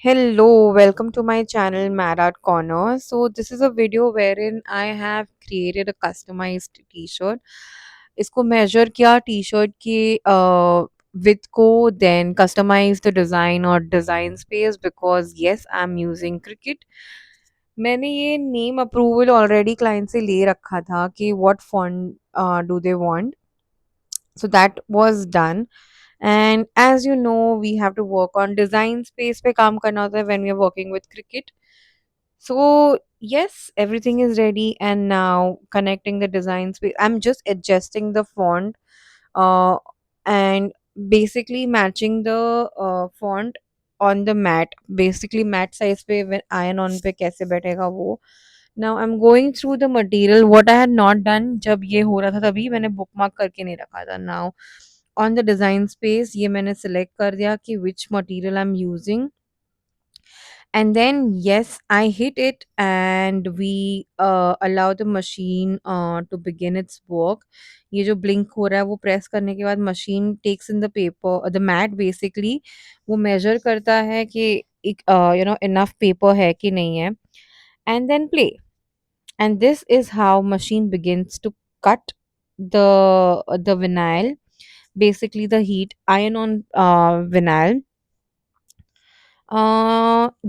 Hello, welcome to my channel Mad Art Corner. So this is a video wherein I have created a customized t-shirt. इसको measure किया t-shirt की width को, then customize the design or design space because yes, I'm using Cricut. मैंने ये name approval already client से ले रखा था कि what font do they want. So that was done. And as you know, we have to work on design space पे काम करना होता है when we are working with Cricut. So yes, everything is ready, and now connecting the design space. I'm just adjusting the font, uh, and basically matching the font on the mat. Basically, mat size पे when iron on पे कैसे बैठेगा वो. Now I'm going through the material. What I had not done जब ये हो रहा था तभी मैंने bookmark करके नहीं रखा था. Now on the design space ये मैंने select कर दिया कि which material I'm using, and then yes, I hit it and we allow the machine to begin its work. ये जो blink हो रहा है वो press करने के बाद machine takes in the paper, the mat basically. वो measure करता है कि एक enough paper है कि नहीं है, and then play. And this is how machine begins to cut the vinyl, basically the heat iron on vinyl.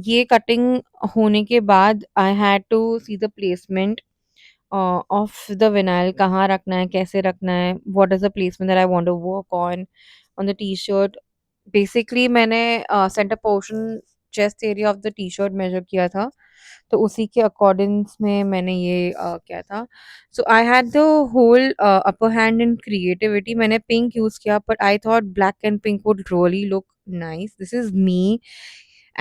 ये कटिंग होने के बाद I had to see the placement of the vinyl, कहाँ रखना है, कैसे रखना है, what is the placement that I want to work on the T shirt. Basically मैंने centre portion chest area of the T shirt measure किया था, तो उसी के अकॉर्डिंग्स में मैंने ये किया था. So I had the whole upper hand in creativity. मैंने पिंक यूज़ किया but I thought black and pink would really look nice. This is me,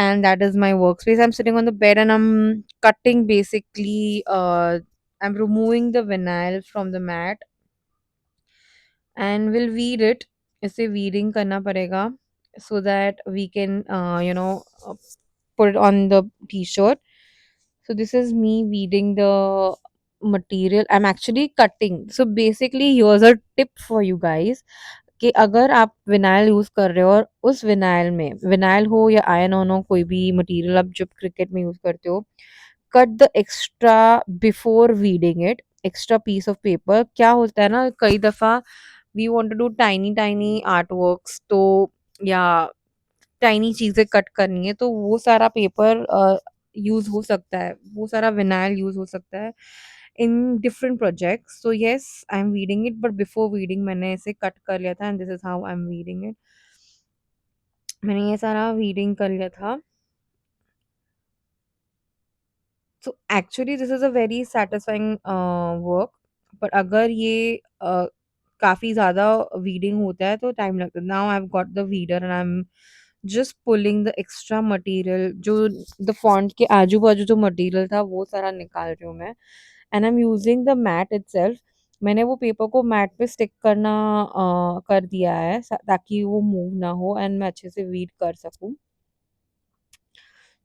and that is my workspace. I'm sitting on the bed and I'm cutting basically. I'm removing the vinyl from the mat and we'll weed it. इसे weeding करना पड़ेगा so that we can put it on the t-shirt. So this is me weeding the material. I'm actually cutting. So basically here's a tip for you guys कि अगर आप vinyl use कर रहे हो और उस विनाइल में विनाइल हो या आयरन ऑन हो, कोई भी मटेरियल आप जब क्रिकेट में यूज़ करते हो, cut the extra before weeding it, extra piece of paper. क्या होता है ना, कई दफ़ा we want to do tiny tiny artworks, तो या टाइनी चीज़ें कट करनी है तो वो सारा पेपर यूज़ हो सकता है, वो सारा विनाइल यूज़ हो सकता है in different projects. So yes, I am reading it but before reading मैंने इसे कट कर लिया था, and this is how I am reading it. मैंने ये सारा रीडिंग कर लिया था. So actually this is a very satisfying work. But अगर ये काफ़ी ज़्यादा वीडिंग होता है तो टाइम लगता है. Now I have got the weeder and I am just pulling the extra material, जो द फॉन्ट के आजू बाजू जो मटेरियल था वो सारा निकाल रही हूँ मैं, and I am using the mat itself. मैंने वो पेपर को मैट पे स्टिक करना कर दिया है ताकि वो मूव ना हो एंड मैं अच्छे से वीड कर सकूँ.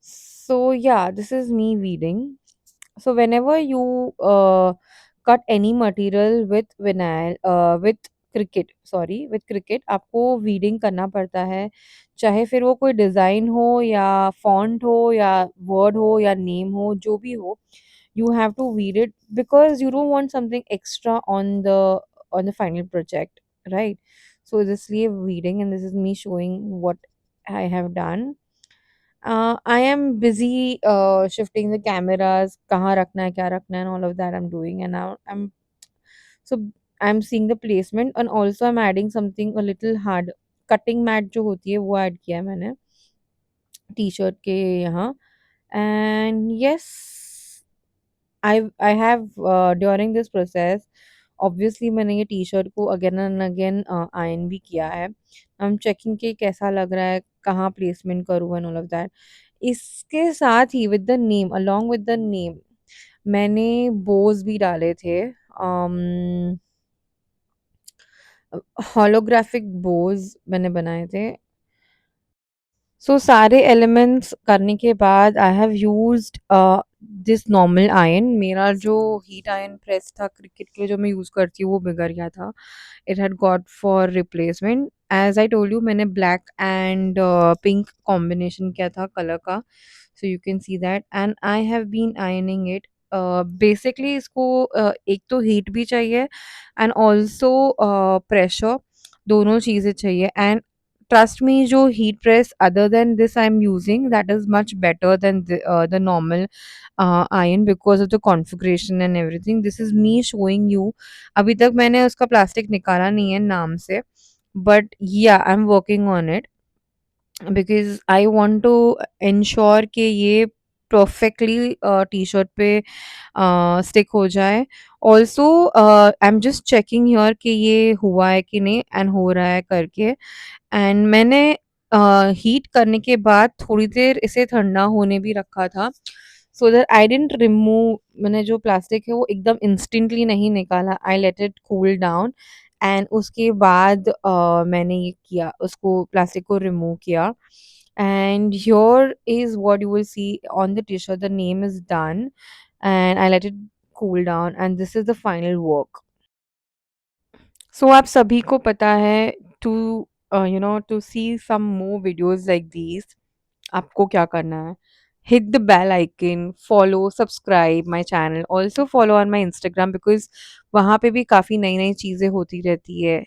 So yeah, this is me weeding. So whenever you cut any material with vinyl, with with cricket, आपको weeding करना पड़ता है. चाहे फिर वो कोई डिज़ाइन हो या font हो या word हो या name हो, जो भी हो, you have to weed it because you don't want something extra on the final project, right? So this is weeding, and this is me showing what I have done. I am busy shifting the cameras, कहाँ रखना है, क्या रखना है, and all of that I'm doing. And now so I'm seeing the placement, and also I'm adding something a little hard. Cutting mat जो होती है वो ऐड किया है मैंने टी-शर्ट के यहाँ. And yes, I have during this process, obviously मैंने ये टी-शर्ट को अगेन एंड अगेन आयरन भी किया है. आई एम चेकिंग कि कैसा लग रहा है, कहाँ प्लेसमेंट करूँ एंड ऑल ऑफ दैट. इसके साथ ही with the name, along with the name, मैंने बोज भी डाले थे. होलोग्राफिक बोज मैंने बनाए थे. सो सारे एलिमेंट्स करने के बाद I have used this normal iron, मेरा जो हीट आयरन प्रेस था क्रिकेट के लिए जो मैं यूज़ करती हूँ वो बिगड़ गया था। It had got for replacement. As I told you मैंने ब्लैक एंड पिंक कॉम्बिनेशन किया था कलर का। So you can see that and I have been ironing it. Basically इसको एक तो हीट भी चाहिए एंड ऑल्सो प्रेशर, दोनों चीज़ें चाहिए। एंड trust me, जो heat press other than this I'm using, that is much better than the normal iron because of the configuration and everything. This is me showing you. अभी तक मैंने उसका plastic निकाला नहीं है नाम से, but yeah, I'm working on it because I want to ensure कि ये perfectly टी-शर्ट पे स्टिक हो जाए। Also I am just checking here कि ये हुआ है कि नहीं एंड हो रहा है करके। एंड मैंने हीट करने के बाद थोड़ी देर इसे ठंडा होने भी रखा था, so that I didn't remove. मैंने जो प्लास्टिक है वो एकदम इंस्टेंटली नहीं निकाला, आई let it cool down and उसके बाद मैंने ये किया, उसको प्लास्टिक को रिमूव किया। And your is what you will see on the T shirt, the name is done and I let it cool down and this is the final work. So आप सभी को पता है, to to see some more videos like these आपको क्या करना है, hit the bell icon, follow, subscribe my channel, also follow on my Instagram because वहाँ पे भी काफ़ी नई नई चीज़ें होती रहती है।